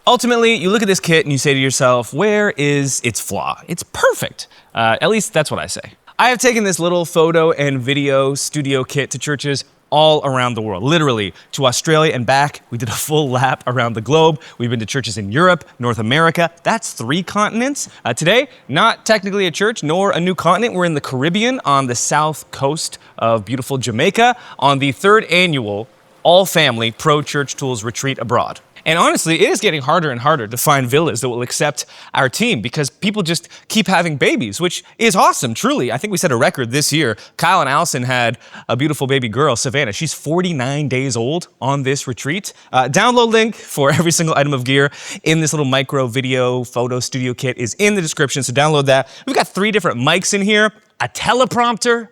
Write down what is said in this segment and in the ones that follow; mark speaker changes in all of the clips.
Speaker 1: Ultimately, you look at this kit and you say to yourself, where is its flaw? It's perfect. At least that's what I say. I have taken this little photo and video studio kit to churches all around the world, literally to Australia and back. We did a full lap around the globe. We've been to churches in Europe, North America. That's 3 continents. Today, not technically a church nor a new continent. We're in the Caribbean on the south coast of beautiful Jamaica on the 3rd annual all-family Pro Church Tools Retreat Abroad. And honestly, it is getting harder and harder to find villas that will accept our team because people just keep having babies, which is awesome, truly. I think we set a record this year. Kyle and Allison had a beautiful baby girl, Savannah. She's 49 days old on this retreat. Download link for every single item of gear in this little micro video photo studio kit is in the description, so download that. We've got 3 different mics in here, a teleprompter,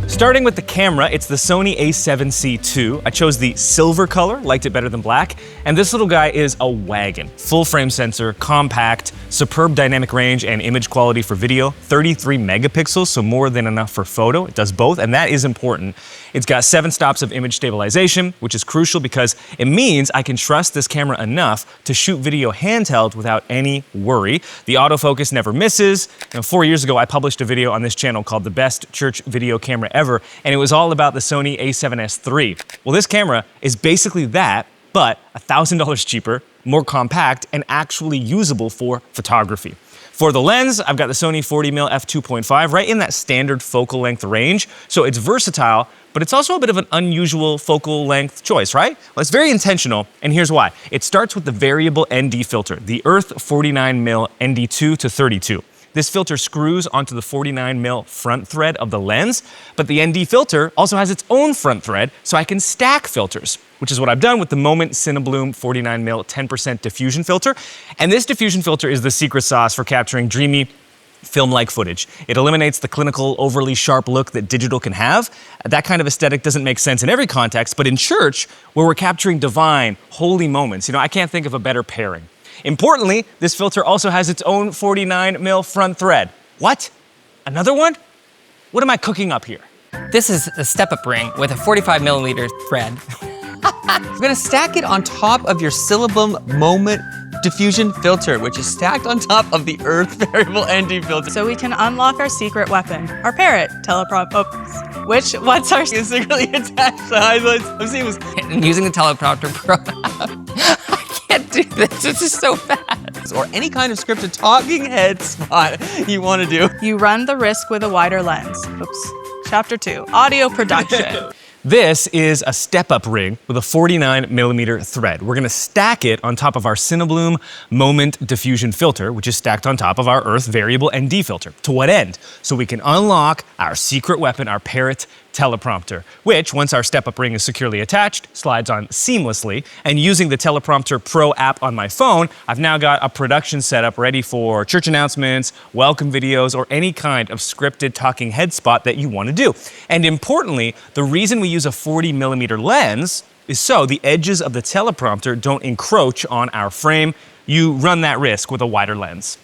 Speaker 1: starting with the camera, it's the Sony a7C II. I chose the silver color, liked it better than black. And this little guy is a wagon. Full frame sensor, compact, superb dynamic range and image quality for video, 33 megapixels, so more than enough for photo. It does both, and that is important. It's got 7 stops of image stabilization, which is crucial because it means I can trust this camera enough to shoot video handheld without any worry. The autofocus never misses. 4 years ago, I published a video on this channel called The Best Church Video Camera Ever, and it was all about the Sony a7S III. Well, this camera is basically that, but $1,000 cheaper, more compact, and actually usable for photography. For the lens, I've got the Sony 40mm f2.5, right in that standard focal length range, so it's versatile, but it's also a bit of an unusual focal length choice, right? Well, it's very intentional, and here's why. It starts with the variable ND filter, the Earth 49mm ND2 to 32. This filter screws onto the 49mm front thread of the lens, but the ND filter also has its own front thread, so I can stack filters, which is what I've done with the Moment Cinebloom 49mm 10% diffusion filter. And this diffusion filter is the secret sauce for capturing dreamy, film-like footage. It eliminates the clinical, overly sharp look that digital can have. That kind of aesthetic doesn't make sense in every context, but in church, where we're capturing divine, holy moments, I can't think of a better pairing. Importantly, this filter also has its own 49mm front thread. What? Another one? What am I cooking up here?
Speaker 2: This is a step-up ring with a 45mm thread.
Speaker 3: We're gonna stack it on top of your Cinebloom Moment diffusion filter, which is stacked on top of the Earth variable ND filter.
Speaker 4: So we can unlock our secret weapon, our parrot teleprompt. Which, what's our
Speaker 3: It's secretly attached to highlights. I'm seeing this.
Speaker 2: Using the teleprompter pro. I can't do this. This is so fast.
Speaker 3: Or any kind of scripted talking head spot you want to do.
Speaker 4: You run the risk with a wider lens. Oops. Chapter 2, audio production.
Speaker 1: This is a step-up ring with a 49mm thread. We're gonna stack it on top of our Cinebloom Moment diffusion filter, which is stacked on top of our Earth variable ND filter. To what end? So we can unlock our secret weapon, our parrot teleprompter, which, once our step-up ring is securely attached, slides on seamlessly. And using the Teleprompter Pro app on my phone, I've now got a production setup ready for church announcements, welcome videos, or any kind of scripted talking head spot that you want to do. And importantly, the reason we use a 40mm lens is so the edges of the teleprompter don't encroach on our frame. You run that risk with a wider lens.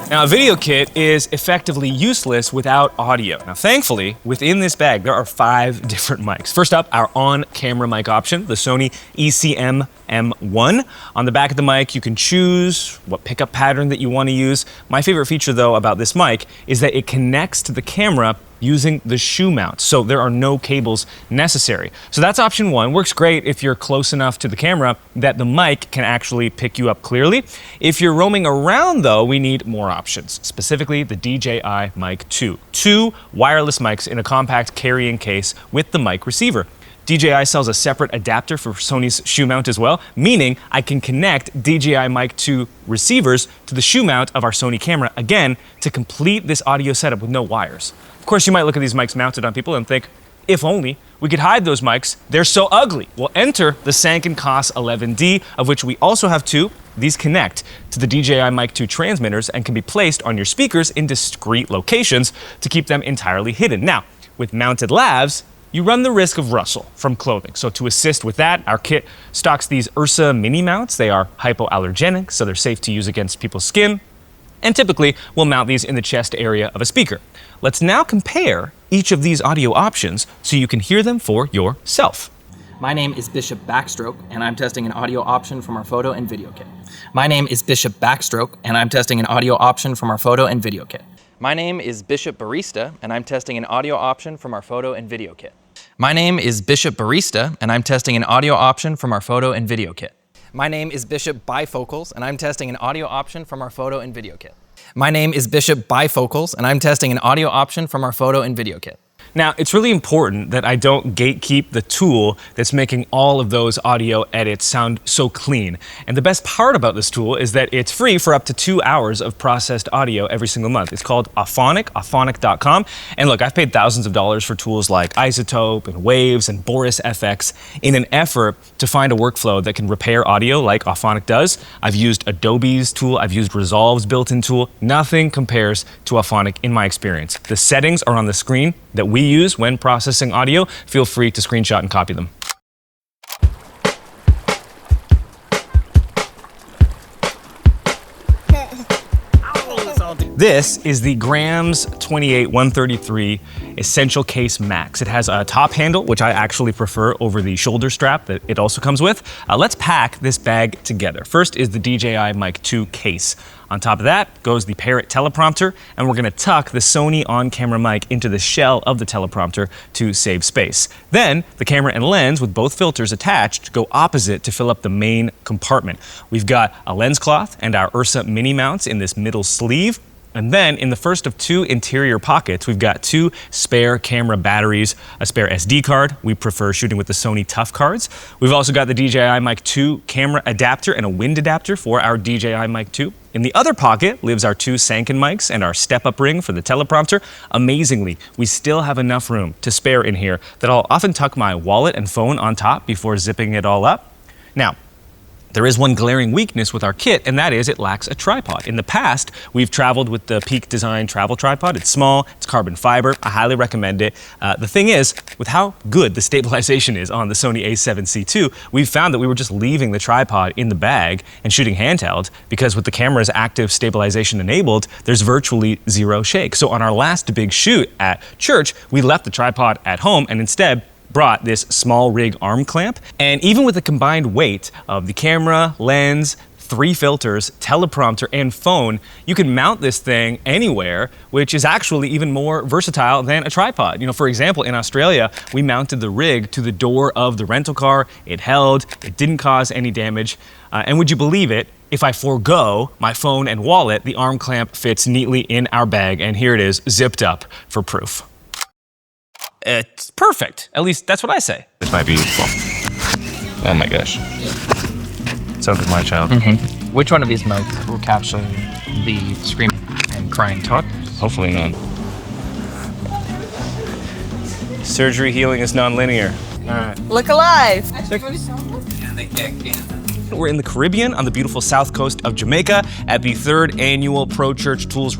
Speaker 1: Now, a video kit is effectively useless without audio. Now, thankfully, within this bag, there are 5 different mics. First up, our on-camera mic option, the Sony ECM M1. On the back of the mic, you can choose what pickup pattern that you want to use. My favorite feature, though, about this mic is that it connects to the camera using the shoe mount, so there are no cables necessary. So that's option 1. Works great if you're close enough to the camera that the mic can actually pick you up clearly. If you're roaming around, though, we need more options, specifically the DJI Mic 2. 2 wireless mics in a compact carrying case with the mic receiver. DJI sells a separate adapter for Sony's shoe mount as well, meaning I can connect DJI Mic 2 receivers to the shoe mount of our Sony camera, again, to complete this audio setup with no wires. Of course, you might look at these mics mounted on people and think, if only we could hide those mics, they're so ugly. Well, enter the Sanken COS 11D, of which we also have 2. These connect to the DJI Mic 2 transmitters and can be placed on your speakers in discrete locations to keep them entirely hidden. Now, with mounted lavs, you run the risk of rustle from clothing. So to assist with that, our kit stocks these Ursa mini mounts. They are hypoallergenic, so they're safe to use against people's skin. And typically, we'll mount these in the chest area of a speaker. Let's now compare each of these audio options so you can hear them for yourself.
Speaker 5: My name is Bishop Backstroke, and I'm testing an audio option from our photo and video kit. My name is Bishop Backstroke, and I'm testing an audio option from our photo and video kit. My name is Bishop Barista, and I'm testing an audio option from our photo and video kit. My name is Bishop Barista, and I'm testing an audio option from our photo and video kit. My name is Bishop Bifocals, and I'm testing an audio option from our photo and video kit. My name is Bishop Bifocals, and I'm testing an audio option from our photo and video kit.
Speaker 1: Now, it's really important that I don't gatekeep the tool that's making all of those audio edits sound so clean. And the best part about this tool is that it's free for up to 2 hours of processed audio every single month. It's called Auphonic, auphonic.com. And look, I've paid thousands of dollars for tools like Isotope and Waves and Boris FX in an effort to find a workflow that can repair audio like Auphonic does. I've used Adobe's tool, I've used Resolve's built-in tool. Nothing compares to Auphonic in my experience. The settings are on the screen that we use when processing audio. Feel free to screenshot and copy them. This is the Grams 28133 Essential Case Max. It has a top handle, which I actually prefer over the shoulder strap that it also comes with. Let's pack this bag together. First is the DJI Mic 2 case. On top of that goes the Parrot teleprompter, and we're gonna tuck the Sony on-camera mic into the shell of the teleprompter to save space. Then, the camera and lens with both filters attached go opposite to fill up the main compartment. We've got a lens cloth and our Ursa mini mounts in this middle sleeve. And then in the first of 2 interior pockets, we've got 2 spare camera batteries, a spare SD card. We prefer shooting with the Sony Tough cards. We've also got the DJI Mic 2 camera adapter and a wind adapter for our DJI Mic 2. In the other pocket lives our 2 Sanken mics and our step-up ring for the teleprompter. Amazingly, we still have enough room to spare in here that I'll often tuck my wallet and phone on top before zipping it all up. Now, there is one glaring weakness with our kit, and that is it lacks a tripod. In the past, we've traveled with the Peak Design travel tripod. It's small, it's carbon fiber. I highly recommend it. The thing is, with how good the stabilization is on the Sony a7C II, we've found that we were just leaving the tripod in the bag and shooting handheld because with the camera's active stabilization enabled, there's virtually zero shake. So on our last big shoot at church, we left the tripod at home and instead brought this small rig arm clamp. And even with the combined weight of the camera, lens, 3 filters, teleprompter, and phone, you can mount this thing anywhere, which is actually even more versatile than a tripod. You know, for example, in Australia, we mounted the rig to the door of the rental car. It held, it didn't cause any damage. And would you believe it? If I forego my phone and wallet, the arm clamp fits neatly in our bag, and here it is, zipped up for proof. It's perfect. At least that's what I say.
Speaker 6: This might be useful. Oh my gosh. Sounds like my child.
Speaker 2: Which one of these mics will capture the screaming and crying tot?
Speaker 6: Hopefully none.
Speaker 1: Surgery healing is non-linear. All right.
Speaker 7: Look alive.
Speaker 1: We're in the Caribbean on the beautiful south coast of Jamaica at the 3rd annual Pro Church Tools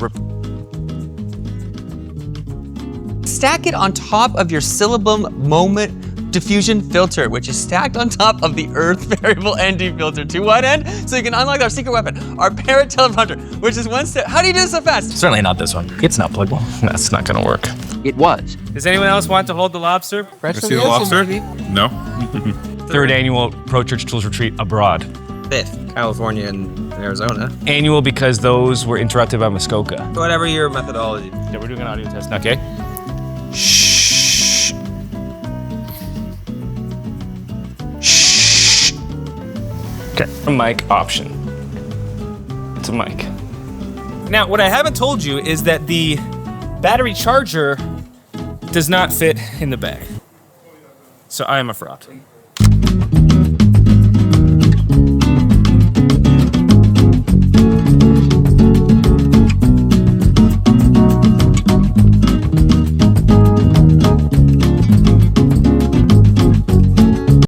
Speaker 3: Stack it on top of your Syllabum Moment Diffusion filter, which is stacked on top of the Earth Variable ND filter. To what end? So you can unlock our secret weapon, our Parrot teleprompter, which is one step. How do you do this so fast?
Speaker 2: Certainly not this one. It's not pluggable.
Speaker 1: That's not gonna work.
Speaker 2: It was.
Speaker 1: Does anyone else want to hold the lobster?
Speaker 6: See the lobster? No.
Speaker 1: 3rd annual Pro Church Tools Retreat abroad.
Speaker 8: 5th, California and Arizona.
Speaker 1: Annual because those were interrupted by Muskoka.
Speaker 8: Whatever your methodology.
Speaker 1: Yeah, we're doing an audio test now, okay? Shh. Shh. Okay, a mic option. It's a mic. Now, what I haven't told you is that the battery charger does not fit in the bag. So I am a fraud.